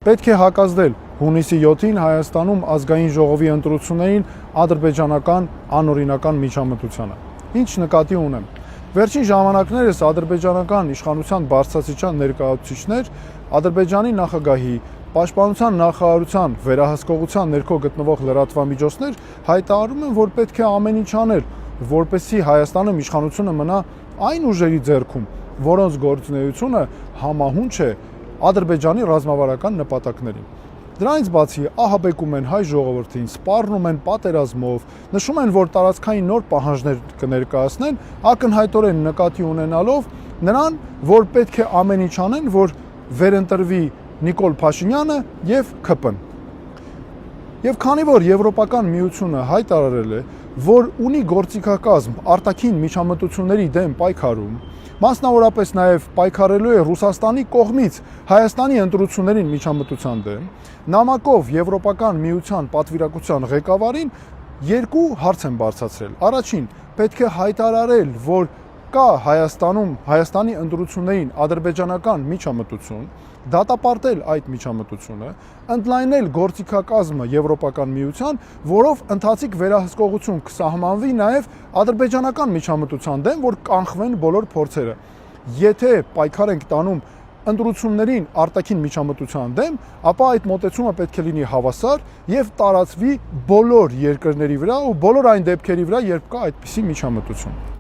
Պետք է հակազդել հունիսի 7-ին Հայաստանում ազգային ժողովի ընտրություններին ադրբեջանական անօրինական միջամտությանը։ Ինչ նկատի ունեմ։ Վերջին ժամանակներս ադրբեջանական իշխանության բարձրաստիճան ներկայացուցիչներ Ադրբեջանի նախագահի, Պաշտպանության նախարարության վերահսկողության ներքո գտնվող լրատվամիջոցներ հայտարարում են, որ պետք է ամեն ինչ անել, որպեսզի Հայաստանում իշխանությունը մնա այն ուժերի ձեռքում, որոնց գործունեությունը համահունչ է Ադրբեջանի ռազմավարական նպատակներին։ Դրանից բացի ահաբեկում են հայ ժողովրդին, սպառնում են պատերազմով, նշում են, որ տարածքային նոր պահանջներ կներկայացնեն, ակնհայտորեն նկատի ունենալով նրան, որ պետք է ամեն ինչ անեն, որ վերընտրվի Նիկոլ Փաշինյանը եւ ՔՊ-ն։ Եվ քանի որ Եվրոպական միությունը հայտարարել է, որ ունի գործիքակազմ արտաքին միջամտությունների դեմ պայքարում, մասնավորապես նաև պայքարելու է Ռուսաստանի կողմից Հայաստանի ընտրություններին միջամտության դեմ, նամակով Եվրոպական միության պատվիրակության ղեկավարին երկու հարց են բարձրացրել։ Առաջին, պետք է հայտարարել, որ կա Հայաստանում Հայաստանի ընտրություններին ադրբեջանական միջամտություն, դատապարտել այդ միջամտությունը, ընդլայնել գործիքակազմը Եվրոպական միության, որով ընթացիկ վերահսկողություն կսահմանվի նաև ադրբեջանական միջամտության դեմ, որ կանխվեն բոլոր փորձերը։ Եթե պայքար ենք տանում ընտրություններին արտաքին միջամտության դեմ, ապա այդ մոտեցումը պետք է լինի հավասար եւ տարածվի բոլոր երկրների վրա ու բոլոր այն դեպքերի վրա, երբ կա այդպիսի միջամտություն։